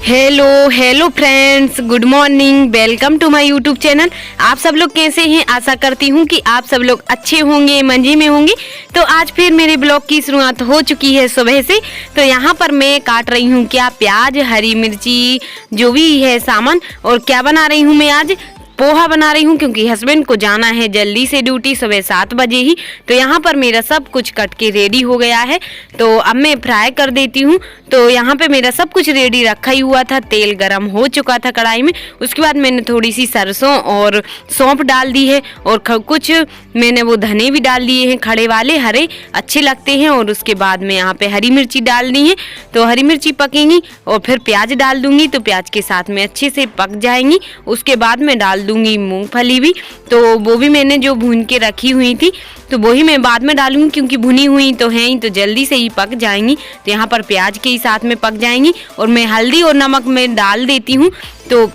Hello hello friends, good morning. Welcome to my YouTube channel. आप सब लोग कैसे हैं? आशा करती हूँ कि आप सब लोग अच्छे होंगे, मजे में होंगे। तो आज फिर मेरे ब्लॉग की शुरुआत हो चुकी है सुबह से। तो यहाँ पर मैं काट रही हूँ क्या, प्याज, हरी मिर्ची, जो भी है सामान। और क्या बना रही हूँ मैं आज, पोहा बना रही हूँ, क्योंकि हस्बैंड को जाना है जल्दी से ड्यूटी, सुबह 7 बजे ही। तो यहाँ पर मेरा सब कुछ कट के रेडी हो गया है। तो अब मैं फ्राई कर देती हूँ। तो यहाँ पे मेरा सब कुछ रेडी रखा ही हुआ था, तेल गरम हो चुका था कढ़ाई में। उसके बाद मैंने थोड़ी सी सरसों और सौंफ डाल दी है, और कुछ मैंने वो धने भी डाल दिए हैं, खड़े वाले हरे अच्छे लगते हैं। और उसके बाद में यहाँ पे हरी मिर्ची डाल दी है। तो हरी मिर्ची पकेंगी और फिर प्याज डाल दूंगी, तो प्याज के साथ में अच्छे से पक जाएंगी। उसके बाद में डाल दूंगी मूंगफली भी, तो वो भी मैंने जो भून के रखी हुई थी, तो वही मैं बाद में डालूंगी, क्योंकि भुनी हुई तो है ही, तो जल्दी से ही पक जाएंगी। तो यहाँ पर प्याज के ही साथ में पक जाएंगी। और मैं हल्दी और नमक में डाल देती हूँ, तो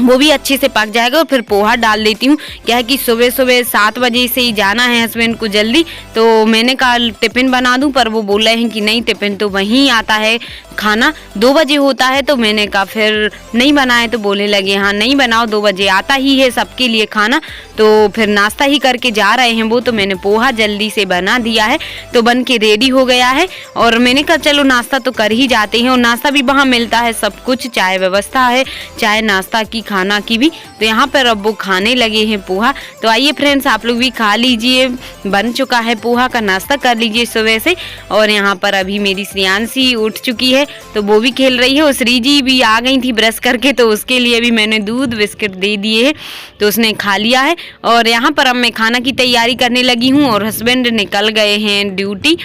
वो भी अच्छे से पक जाएगा। और फिर पोहा डाल देती हूँ। क्या है कि सुबह सुबह 7 बजे से ही जाना है हस्बैंड को जल्दी, तो मैंने कहा टिफ़िन बना दूँ, पर वो बोल रहे हैं कि नहीं, टिफ़िन तो वहीं आता है, खाना 2 बजे होता है। तो मैंने कहा फिर नहीं बनाए, तो बोलने लगे हाँ नहीं बनाओ, 2 बजे आता ही है सबके लिए खाना। तो फिर नाश्ता ही करके जा रहे हैं वो, तो मैंने पोहा जल्दी से बना दिया है, तो बन के रेडी हो गया है। और मैंने कहा चलो नाश्ता तो कर ही जाते हैं, और नाश्ता भी वहाँ मिलता है सब कुछ, चाय व्यवस्था है, चाय नाश्ता की, खाना की भी। तो यहाँ पर अब वो खाने लगे हैं पोहा। तो आइए फ्रेंड्स, आप लोग भी खा लीजिए, बन चुका है पोहा का, नाश्ता कर लीजिए सुबह से। और यहाँ पर अभी मेरी श्रेयांशी उठ चुकी है, तो वो भी खेल रही है। और श्रीजी भी आ गई थी ब्रश करके, तो उसके लिए भी मैंने दूध बिस्किट दे दिए हैं, तो उसने खा लिया है। और यहाँ पर अब मैं खाना की तैयारी करने लगी हूँ, और हस्बैंड निकल गए हैं ड्यूटी।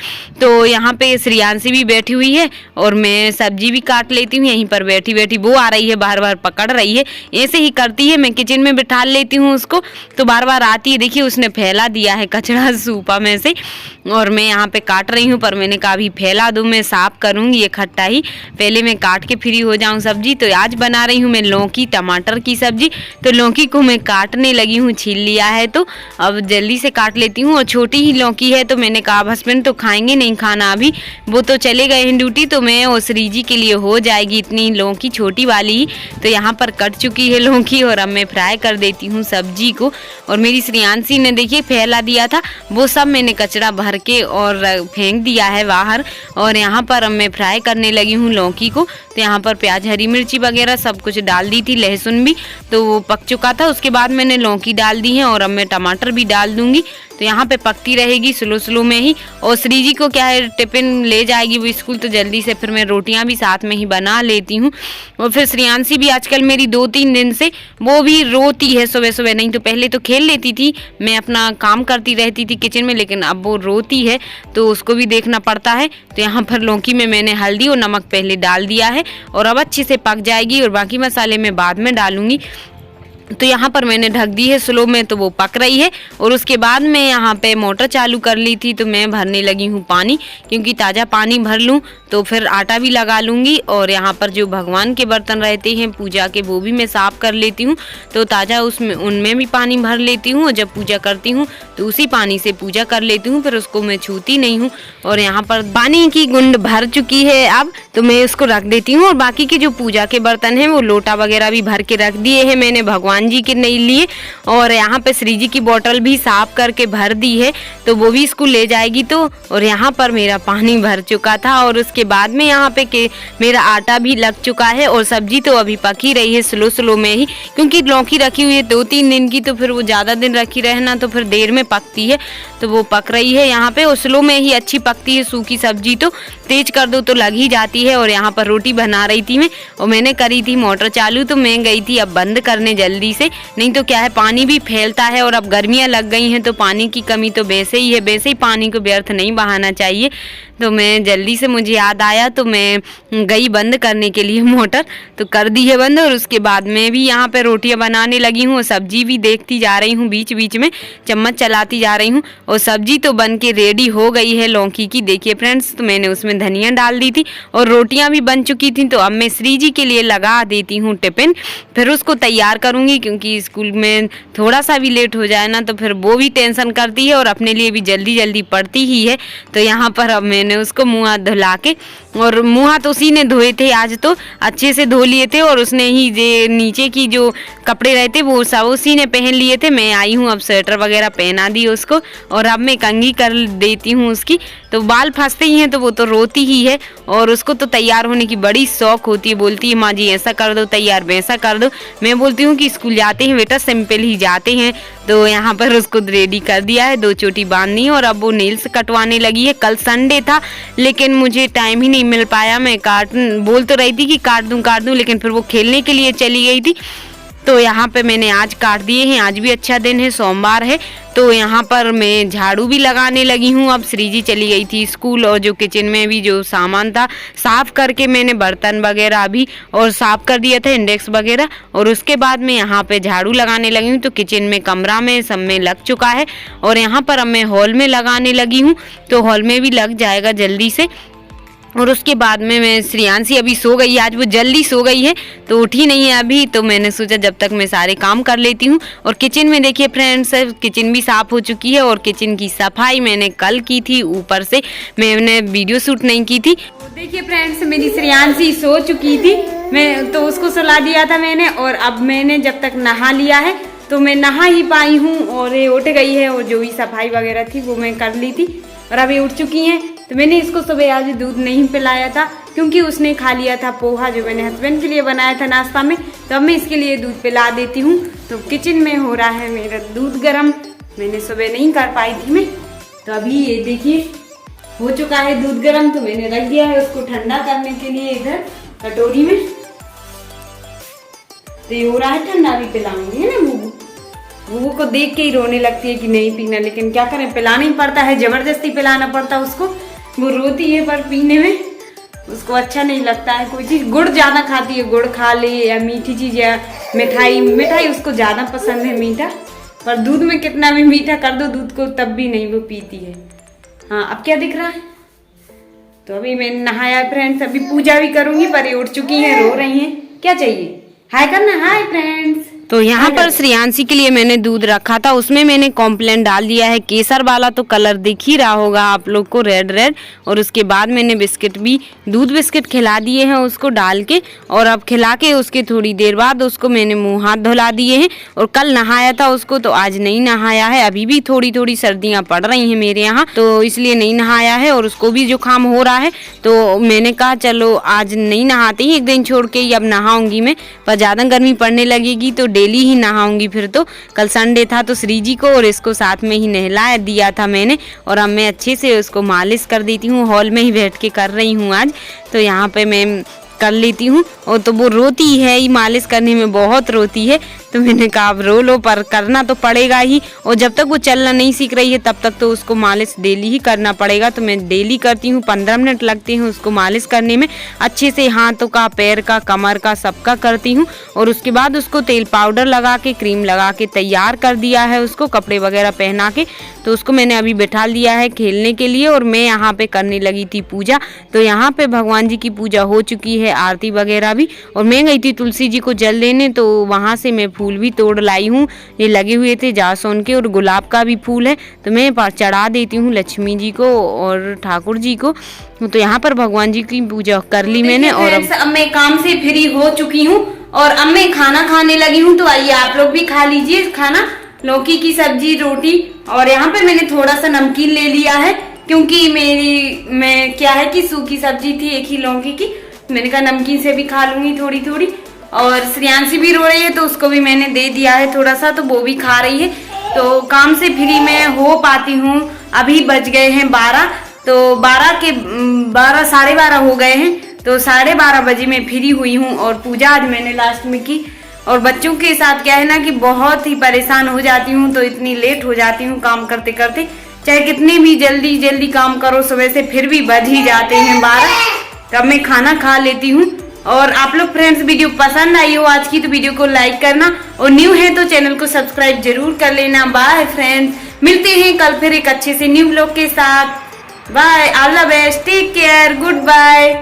तो यहाँ पे श्रेयांशी भी बैठी हुई है, और मैं सब्जी भी काट लेती हूँ यहीं पर बैठी बैठी। वो आ रही है, बार बार पकड़ रही है, ऐसे ही करती है। मैं किचन में बिठा लेती हूँ उसको, तो बार बार आती है। देखिए उसने फैला दिया है कचरा सूपा में से, और मैं यहाँ पे काट रही हूँ। पर मैंने कहा अभी फैला दूँ, मैं साफ करूँगी इकट्ठा ही, पहले मैं काट के फ्री हो जाऊँ सब्जी। तो आज बना रही हूँ मैं लौकी टमाटर की सब्जी। तो लौकी को मैं काटने लगी हूँ, छील लिया है, तो अब जल्दी से काट लेती हूँ। और छोटी ही लौकी है, तो मैंने कहा हस्बैंड तो खाएंगे नहीं खाना अभी, वो तो चले गए हैं ड्यूटी, तो मैं और श्रीजी के लिए हो जाएगी इतनी लौकी, छोटी वाली ही। तो यहाँ पर कट चुकी है लौकी, और अब मैं फ्राई कर देती हूँ सब्जी को। और मेरी श्रेयांशी ने देखिए फैला दिया था, वो सब मैंने कचरा भर के और फेंक दिया है बाहर। और यहाँ पर अब मैं फ्राई करने लगी हूँ लौकी को। तो यहाँ पर प्याज, हरी मिर्ची वगैरह सब कुछ डाल दी थी, लहसुन भी, तो वो पक चुका था। उसके बाद मैंने लौकी डाल दी है, और अब मैं टमाटर भी डाल दूंगी। तो यहाँ पे पकती रहेगी स्लो स्लो में ही। और श्रीजी को क्या है, टिफिन ले जाएगी वो स्कूल, तो जल्दी से फिर मैं रोटियां भी साथ में ही बना लेती हूँ। और फिर श्रेयांशी भी आजकल मेरी 2-3 दिन से वो भी रोती है सुबह सुबह। नहीं तो पहले तो खेल लेती थी, मैं अपना काम करती रहती थी किचन में, लेकिन अब वो रोती है, तो उसको भी देखना पड़ता है। तो यहाँ पर लौकी में मैंने हल्दी और नमक पहले डाल दिया है, और अब अच्छे से पक जाएगी, और बाकी मसाले मैं बाद में डालूंगी। तो यहाँ पर मैंने ढक दी है स्लो में, तो वो पक रही है। और उसके बाद मैं यहाँ पे मोटर चालू कर ली थी, तो मैं भरने लगी हूँ पानी, क्योंकि ताज़ा पानी भर लूँ तो फिर आटा भी लगा लूँगी। और यहाँ पर जो भगवान के बर्तन रहते हैं पूजा के, वो भी मैं साफ़ कर लेती हूँ, तो ताज़ा उसमें उनमें भी पानी भर लेती हूँ। और जब पूजा करती हूँ तो उसी पानी से पूजा कर लेती हूँ, फिर उसको मैं छूती नहीं हूँ। और यहाँ पर पानी की गुंड भर चुकी है अब, तो मैं उसको रख देती हूँ। और बाकी के जो पूजा के बर्तन हैं, वो लोटा वगैरह भी भर के रख दिए हैं मैंने भगवान जी के नहीं लिए। और यहाँ पे श्रीजी की बोतल भी साफ करके भर दी है, तो वो भी स्कूल ले जाएगी। तो और यहाँ पर मेरा पानी भर चुका था, और उसके बाद में यहाँ पे के मेरा आटा भी लग चुका है। और सब्जी तो अभी पक ही रही है स्लो स्लो में ही, क्योंकि लौकी रखी हुई है 2-3 दिन की, तो फिर वो ज़्यादा दिन रखी रहना तो फिर देर में पकती है। तो वो पक रही है यहाँ पे, और स्लो में ही अच्छी पकती है सूखी सब्जी, तो तेज कर दो तो लग ही जाती है। और यहाँ पर रोटी बना रही थी मैं, और मैंने करी थी मोटर चालू, तो मैं गई थी अब बंद करने जल्दी से। नहीं तो क्या है, पानी भी फैलता है, और अब गर्मियाँ लग गई हैं, तो पानी की कमी तो वैसे ही है, वैसे ही पानी को व्यर्थ नहीं बहाना चाहिए। तो मैं जल्दी से, मुझे याद आया, तो मैं गई बंद करने के लिए मोटर, तो कर दी है बंद। और उसके बाद मैं भी यहाँ पे रोटियाँ बनाने लगी हूँ, सब्जी भी देखती जा रही हूँ, बीच बीच में चम्मच चलाती जा रही हूँ। और सब्जी तो बन के रेडी हो गई है लौकी की, देखिए फ्रेंड्स। तो मैंने उसमें धनिया डाल दी थी, और रोटियाँ भी बन चुकी थी। तो अब मैं श्रीजी के लिए लगा देती हूँ टिफिन, फिर उसको तैयार करूँगी, क्योंकि स्कूल में थोड़ा सा भी लेट हो जाए ना, तो फिर वो भी टेंशन करती है, और अपने लिए भी जल्दी जल्दी पढ़ती ही है। तो यहाँ पर अब मैंने उसको मुँह हाथ धुला के और मुँह हाथ उसी ने धोए थे, आज तो अच्छे से धो लिए थे और उसने ही जे नीचे की जो कपड़े रहते वो सब उसी ने पहन लिए थे। मैं आई हूँ, अब स्वेटर वगैरह पहना दी उसको और अब मैं कंघी कर देती हूँ उसकी। तो बाल फंसते ही हैं तो वो तो रोती ही है और उसको तो तैयार होने की बड़ी शौक होती है, बोलती है माँ जी ऐसा कर दो तैयार, वैसा कर दो। मैं बोलती हूँ कि स्कूल जाते हैं बेटा, सिंपल ही जाते हैं। तो यहाँ पर उसको रेडी कर दिया है, 2 चोटी बांधनी है और अब वो नेल्स कटवाने लगी है। कल संडे था लेकिन मुझे टाइम ही नहीं मिल पाया, मैं बोल तो रही थी कि काट दूं, लेकिन फिर वो खेलने के लिए चली गई थी। तो यहाँ पे मैंने आज काट दिए हैं। आज भी अच्छा दिन है, सोमवार है। तो यहाँ पर मैं झाड़ू भी लगाने लगी हूँ। अब श्रीजी चली गई थी स्कूल और जो किचन में भी जो सामान था साफ़ करके मैंने बर्तन वगैरह भी और साफ़ कर दिया था, इंडेक्स वगैरह। और उसके बाद मैं यहाँ पे झाड़ू लगाने लगी हूँ। तो किचन में, कमरा में सब में लग चुका है और यहाँ पर अब मैं हॉल में लगाने लगी हूँ। तो हॉल में भी लग जाएगा जल्दी से। और उसके बाद में मैं श्रेयांशी अभी सो गई है, आज वो जल्दी सो गई है तो उठी नहीं है अभी। तो मैंने सोचा जब तक मैं सारे काम कर लेती हूँ। और किचन में देखिए फ्रेंड्स, किचन भी साफ़ हो चुकी है और किचन की सफाई मैंने कल की थी, ऊपर से मैंने वीडियो शूट नहीं की थी। तो देखिए फ्रेंड्स, मेरी श्रेयांशी सो चुकी थी, मैं तो उसको सुला दिया था मैंने। और अब मैंने जब तक नहा लिया है तो मैं नहा ही पाई हूँ और ये उठ गई है और जो भी सफाई वगैरह थी वो मैं कर ली थी और अभी उठ चुकी हैं। तो मैंने इसको सुबह आज दूध नहीं पिलाया था क्योंकि उसने खा लिया था पोहा जो मैंने हस्बैंड के लिए बनाया था नाश्ता में। तो अब मैं इसके लिए दूध पिला देती हूँ। तो किचन में हो रहा है मेरा दूध गर्म, मैंने सुबह नहीं कर पाई थी मैं। तो अभी ये देखिए हो चुका है दूध गर्म। तो मैंने रख दिया है उसको ठंडा करने के लिए इधर कटोरी में। तो ये हो रहा है ठंडा, भी पिलाऊंगी है ना। वो को देख के ही रोने लगती है कि नहीं पीना, लेकिन क्या करें, पिलाना ही पड़ता है, जबरदस्ती पिलाना पड़ता है उसको। वो रोती है पर पीने में उसको अच्छा नहीं लगता है कोई चीज़। गुड़ ज़्यादा खाती है, गुड़ खा ले या मीठी चीज़ या मिठाई उसको ज़्यादा पसंद है मीठा। पर दूध में कितना भी मीठा कर दो दूध को तब भी नहीं वो पीती है। हाँ, अब क्या दिख रहा है? तो अभी मैंने नहाया फ्रेंड्स, अभी पूजा भी करूँगी पर ये उठ चुकी हैं, रो रही हैं। क्या चाहिए? हाय करना, हाय फ्रेंड्स। तो यहाँ पर श्रेयांशी के लिए मैंने दूध रखा था, उसमें मैंने कॉम्प्लेन डाल दिया है केसर वाला। तो कलर दिख ही रहा होगा आप लोग को, रेड रेड। और उसके बाद मैंने बिस्किट भी, दूध बिस्किट खिला दिए हैं उसको डाल के। और अब खिला के उसके थोड़ी देर बाद उसको मैंने मुँह हाथ धुला दिए हैं। और कल नहाया था उसको, तो आज नहीं नहाया है। अभी भी थोड़ी थोड़ी सर्दियाँ पड़ रही हैं मेरे यहाँ, तो इसलिए नहीं नहाया है। और उसको भी जुकाम हो रहा है तो मैंने कहा चलो आज नहीं नहाते ही, एक दिन छोड़ के ही अब नहाऊंगी मैं। पर ज़्यादा गर्मी पड़ने लगेगी तो डेली ही नहाऊंगी फिर। तो कल संडे था तो श्रीजी को और इसको साथ में ही नहला दिया था मैंने। और अब मैं अच्छे से उसको मालिश कर देती हूँ, हॉल में ही बैठ के कर रही हूँ आज। तो यहाँ पे मैं कर लेती हूँ। और तो वो रोती है ही, मालिश करने में बहुत रोती है। तो मैंने कहा अब रो लो पर करना तो पड़ेगा ही। और जब तक वो चलना नहीं सीख रही है तब तक तो उसको मालिश डेली ही करना पड़ेगा। तो मैं डेली करती हूँ, 15 मिनट लगते हैं उसको मालिश करने में। अच्छे से हाथों का, पैर का, कमर का, सबका करती हूँ। और उसके बाद उसको तेल पाउडर लगा के, क्रीम लगा के तैयार कर दिया है उसको, कपड़े वगैरह पहना के। तो उसको मैंने अभी बैठा दिया है खेलने के लिए और मैं यहाँ पे करने लगी थी पूजा। तो यहाँ पे भगवान जी की पूजा हो चुकी है, आरती वगैरह भी। और मैं गई थी तुलसी जी को जल देने, तो वहाँ से मैं फूल भी तोड़ लाई हूँ। ये लगे हुए थे जासोन के और गुलाब का भी फूल है, तो मैं चढ़ा देती हूँ लक्ष्मी जी को और ठाकुर जी को। तो यहाँ पर भगवान जी की पूजा कर ली मैंने। और अब मैं काम से फ्री हो चुकी हूँ और अब मैं खाना खाने लगी हूँ। तो आइए आप लोग भी खा लीजिए खाना, लौकी की सब्जी, रोटी। और यहाँ पे मैंने थोड़ा सा नमकीन ले लिया है क्योंकि मैं क्या है कि सूखी सब्जी थी एक ही लौकी की, मैंने कहा नमकीन से भी खा लूंगी थोड़ी थोड़ी। और श्रेयांशी भी रो रही है तो उसको भी मैंने दे दिया है थोड़ा सा, तो वो भी खा रही है। तो काम से फ्री मैं हो पाती हूँ। अभी बज गए हैं 12, तो 12 साढ़े 12 हो गए हैं। तो 12:30 बजे मैं फ्री हुई हूँ और पूजा आज मैंने लास्ट में की। और बच्चों के साथ क्या है ना कि बहुत ही परेशान हो जाती हूँ, तो इतनी लेट हो जाती हूँ काम करते करते। चाहे कितनी भी जल्दी जल्दी काम करो सुबह से, फिर भी बज ही जाते हैं 12। तब मैं खाना खा लेती हूँ। और आप लोग फ्रेंड्स वीडियो पसंद आई हो आज की तो वीडियो को लाइक करना, और न्यू है तो चैनल को सब्सक्राइब जरूर कर लेना। बाय फ्रेंड्स, मिलते हैं कल फिर एक अच्छे से न्यू व्लॉग के साथ। Bye, all the best, take care, good bye.